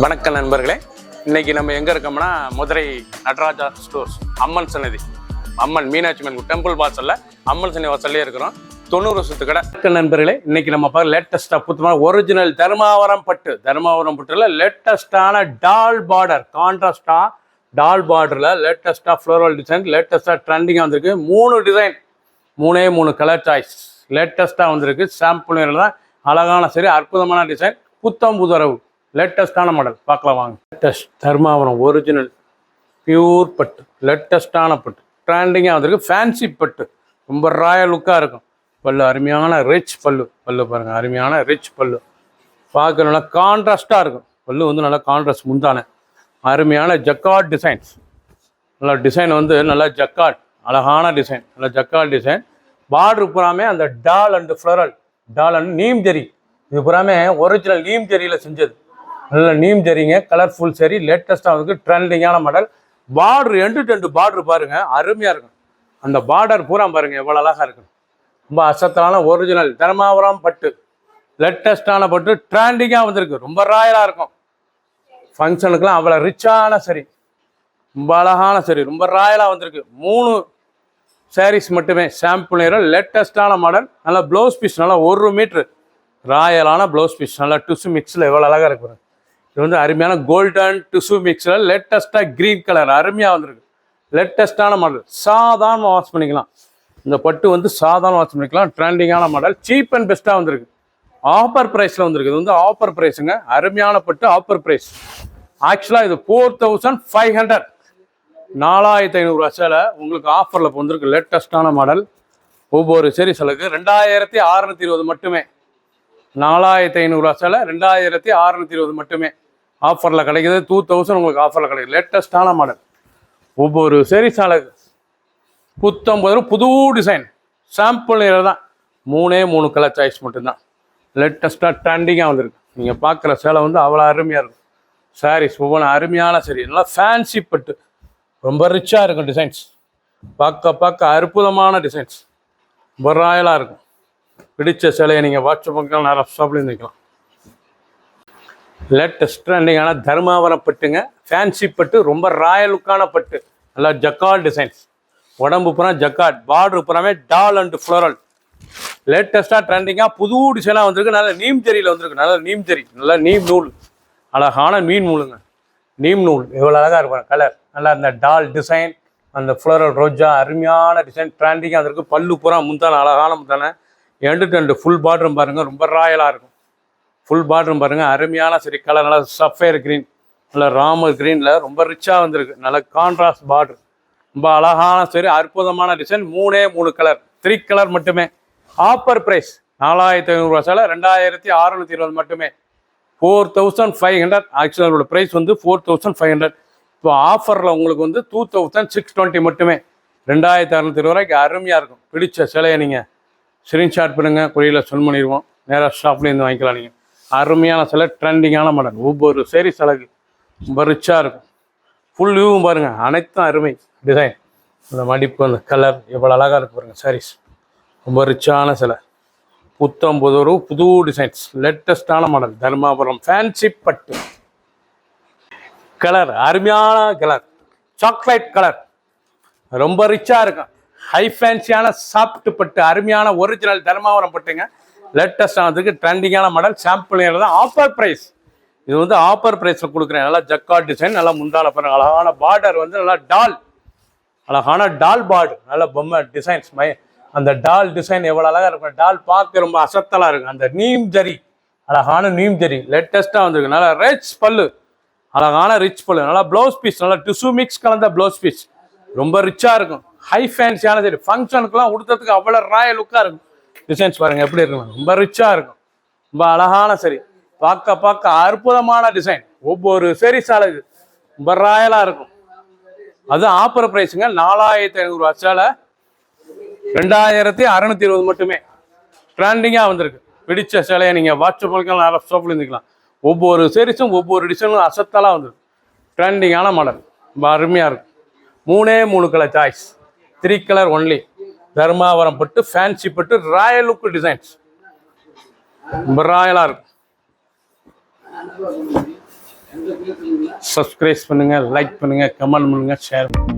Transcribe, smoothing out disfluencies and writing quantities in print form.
வணக்கம் நண்பர்களே, இன்னைக்கு நம்ம எங்க இருக்கோம்னா மதுரை நடராஜா ஸ்டோர்ஸ் அம்மன் சன்னதி, அம்மன் மீனாட்சி அம்மன் டெம்பிள் வாசல்ல அம்மன் சன்னதி வாசல்லே இருக்கிறோம். 90 வருஷத்து கடை. நண்பர்களே, இன்னைக்கு நம்ம பார்க்க லேட்டஸ்டா புத்தமான ஒரிஜினல் தர்மாவரம் பட்டுல லேட்டஸ்டான டால் பார்டர், கான்ட்ராஸ்டா டால் பார்டர்ல லேட்டஸ்டா ஃப்ளோரல் டிசைன், லேட்டஸ்டா ட்ரெண்டிங்கா வந்திருக்கு. 3 டிசைன், 3 கலர் சாய்ஸ் லேட்டஸ்டா வந்திருக்கு. சாம்பிள் தான் அழகான சரி, அற்புதமான டிசைன், புத்தம் புதரவு, லேட்டஸ்டான மாடல் பார்க்கலாம் வாங்க. லேட்டஸ்ட் தர்மாவரம் ஒரிஜினல் பியூர் பட்டு, லேட்டஸ்டான பட்டு, ட்ரெண்டிங்காக வந்திருக்கு. ஃபேன்சி பட்டு, ரொம்ப ராயல் லுக்காக இருக்கும். பல்லு அருமையான ரிச் பல்லு பாருங்கள், அருமையான ரிச் பல்லு பார்க்க நல்லா கான்ட்ராஸ்டாக இருக்கும். பல்லு வந்து நல்லா கான்ட்ராஸ்ட் முந்தான அருமையான ஜக்கார்ட் டிசைன்ஸ். நல்லா டிசைன் வந்து நல்லா ஜக்கார்ட், அழகான டிசைன், நல்லா ஜக்கார்ட் டிசைன். பார்டர் பூராமே அந்த டால் அண்டு ஃப்ளரல், டால் அண்ட் நீம் ஜெரி, இது பூராமே ஒரிஜினல் நீம் ஜெரியில் செஞ்சது. நல்ல நீம் ஜெரிங்க, கலர்ஃபுல் சரி, லேட்டஸ்ட்டாக வந்து ட்ரெண்டிங்கான மாடல். பார்டர் எண்டு பார்டர் பாருங்கள், அருமையாக இருக்கும். அந்த பார்டர் பூரா பாருங்கள் எவ்வளோ அழகாக இருக்கும். ரொம்ப அசத்தலான ஒரிஜினல் தர்மாவரம் பட்டு, லேட்டஸ்டான பட்டு, ட்ரெண்டிங்காக வந்திருக்கு. ரொம்ப ராயலாக இருக்கும். ஃபங்க்ஷனுக்குலாம் அவ்வளோ ரிச்சான சரி, ரொம்ப அழகான சரி, ரொம்ப ராயலாக வந்திருக்கு. 3 சாரீஸ் மட்டுமே சாம்பிள் நேரம். லேட்டஸ்டான மாடல். நல்லா ப்ளவுஸ் பீஸ், நல்லா 1 மீட்ரு ராயலான ப்ளவுஸ் பீஸ், நல்லா டிஷ்யூ மிக்ஸில் எவ்வளோ அழகாக இருக்கு. இது வந்து அருமையான கோல்டன் டிஷ்யூ மிக்ஸில் லேட்டஸ்ட்டாக க்ரீன் கலர் அருமையாக வந்திருக்கு. லேட்டஸ்ட்டான மாடல், சாதாரண வாஷ் பண்ணிக்கலாம். இந்த பட்டு வந்து சாதாரண வாஷ் பண்ணிக்கலாம். ட்ரெண்டிங்கான மாடல், சீப் அண்ட் பெஸ்ட்டாக வந்திருக்கு. ஆஃபர் ப்ரைஸில் வந்திருக்கு. இது வந்து ஆஃபர் ப்ரைஸுங்க, அருமையான பட்டு, ஆஃபர் ப்ரைஸ். ஆக்சுவலாக இது 4500, 4500 சேலை உங்களுக்கு ஆஃபரில் இப்போ வந்திருக்கு. லேட்டஸ்ட்டான மாடல். ஒவ்வொரு சரி சிலருக்கு 2620 மட்டுமே. 4500 சேலை 2620 மட்டுமே ஆஃபரில் கிடைக்கிது. 2000 உங்களுக்கு ஆஃபரில் கிடைக்குது. லேட்டஸ்டான மாடல். ஒவ்வொரு சரி சாலைக்கு புத்தம்பது புது டிசைன், சாம்பிள் தான். 3 கலர் சாய்ஸ் மட்டும்தான். லேட்டஸ்ட்டாக ட்ரெண்டிங்காக வந்திருக்கு. நீங்கள் பார்க்குற சேலை வந்து அவ்வளோ அருமையாக இருக்கும். சாரீஸ் ஒவ்வொன்று அருமையான சரி, நல்லா ஃபேன்சி பட்டு, ரொம்ப ரிச்சாக இருக்கும். டிசைன்ஸ் பார்க்க அற்புதமான டிசைன்ஸ், ரொம்ப ராயலாக இருக்கும். பிடிச்ச சிலையை நீங்கள் வாட்ஸ்அப் பண்ணிக்கலாம், நிறைய ஷாப்லேயும் நிற்கலாம். லேட்டஸ்ட் ட்ரெண்டிங்கான தர்மாவரம் பட்டுங்க, ஃபேன்சி பட்டு, ரொம்ப ராயல் லுக்கான பட்டு, நல்லா ஜக்கார்ட் டிசைன்ஸ், உடம்பு பூரா ஜக்கார்ட், பார்டர் பூராமே டால் அண்டு ஃப்ளோரல். லேட்டஸ்ட்டாக ட்ரெண்டிங்காக புது டிசைனாக வந்திருக்கு. நல்ல நீம் ஜெரியில் வந்திருக்கு. நல்ல நீம் ஜெரி, நல்லா நீம் நூல், அழகான மீன் நூலுங்க. நீம் நூல் எவ்வளோ அழகாக இருக்கும் கலர். நல்லா அந்த டால் டிசைன், அந்த ஃப்ளோரல் ரோஜா, அருமையான டிசைன், ட்ரெண்டிங்காக வந்திருக்கு. பல்லு பூரா முந்தான, அழகான முந்தான. எண்டு ஃபுல் பார்டரும் பாருங்கள், ரொம்ப ராயலாக இருக்கும். ஃபுல் பார்டரும் பாருங்கள், அருமையான சரி கலர், நல்லா சஃபேர் க்ரீன், நல்லா ராமர் க்ரீனில் ரொம்ப ரிச்சாக வந்திருக்கு. நல்ல கான்ட்ராஸ்ட் பார்டர், ரொம்ப அழகான சரி, அற்புதமான டிசைன். 3 கலர், 3 கலர் மட்டுமே. ஆஃபர் ப்ரைஸ் 4500 சேலை 2620 மட்டுமே. 4500. ஆக்சுவலோட ப்ரைஸ் வந்து 4500. இப்போ ஆஃபரில் உங்களுக்கு வந்து 2620 மட்டுமே. 2620 அருமையாக இருக்கும். பிடிச்ச சிலையை நீங்கள் ஸ்க்ரீன்ஷாட் பண்ணுங்கள், கொரியரில் சென்ட் பண்ணிடுவோம். நேராக ஷாப்லேருந்து வாங்கிக்கலாம். நீங்கள் அருமையான சிலை, ட்ரெண்டிங்கான மாடல். ஒவ்வொரு சேரீ சிலைக்கு ரொம்ப ரிச்சாக இருக்கும். ஃபுல் வியூவும் பாருங்கள், அனைத்தும் அருமை டிசைன். அந்த மடிப்பு, அந்த கலர் எவ்வளோ அழகாக இருக்கு பாருங்கள். சாரீஸ் ரொம்ப ரிச்சான சிலை, புது டிசைன்ஸ், லேட்டஸ்டான மாடல். தர்மாபுரம் ஃபேன்சி பட்டு கலர், அருமையான கலர், சாக்லேட் கலர், ரொம்ப ரிச்சாக இருக்கும். ஹை ஃபேன்சியான சாஃப்ட் பட்டு, அருமையான ஒரிஜினல் தர்மாவரம் பட்டுங்க. லேட்டஸ்டாக வந்திருக்கு. ட்ரெண்டிங்கான மாடல். சாம்பிள் தான். Offer price. இது வந்து ஆஃபர் ப்ரைஸில் கொடுக்குறேன். நல்லா ஜக்கார்ட் டிசைன், நல்லா முந்தான பாருங்க, அழகான பார்டர் வந்து நல்லா டால், அழகான டால் பார்டர், நல்ல பொம்மை டிசைன்ஸ். அந்த டால் டிசைன் எவ்வளோ அழகாக இருக்கும். டால் பார்க்க ரொம்ப அசத்தலாக இருக்கும். அந்த நீம் ஜரி, அழகான நீம் ஜரி லேட்டஸ்ட்டாக வந்திருக்கு. நல்லா ரிச் பல்லு, அழகான ரிச் பல்லு, நல்லா ப்ளவுஸ் பீஸ், நல்லா டிஷ்யூ மிக்ஸ் கலந்த ப்ளவுஸ் பீஸ், ரொம்ப ரிச்சாக இருக்கும். ஹை ஃபேன்சியான சரி, ஃபங்க்ஷனுக்குலாம் உடுத்துறதுக்கு அவ்வளோ ராயல் லுக்காக இருக்கும். டிசைன்ஸ் பாருங்கள் எப்படி இருக்கும், ரொம்ப ரிச்சாக இருக்கும். ரொம்ப அழகான சரி, பார்க்க அற்புதமான டிசைன். ஒவ்வொரு சரி சாலைக்கு ரொம்ப ராயலாக இருக்கும். அது ஆஃபர் ப்ரைஸுங்க. 4500 சேலை 2620 மட்டுமே. ட்ரெண்டிங்காக வந்திருக்கு. பிடிச்ச சேலையை நீங்கள் வாட்ஸ்அப் பண்ணிக்கலாம், நிறைய ஷாப்பில் இருந்துக்கலாம். ஒவ்வொரு சீரிஸும் ஒவ்வொரு டிசைனும் அசத்தலாக வந்திருக்கு. ட்ரெண்டிங்கான மாடல், ரொம்ப அருமையாக இருக்கும். 3 colour choice, 3 colour only. Dharmavaram பட்டு, ஃபேன்சி பட்டு, ராயல் லுக் டிசைன்ஸ், ரொம்ப ராயலாக இருக்கும். சப்ஸ்கிரைப் பண்ணுங்கள், லைக் பண்ணுங்கள், கமெண்ட் பண்ணுங்கள், ஷேர் பண்ணுங்கள்.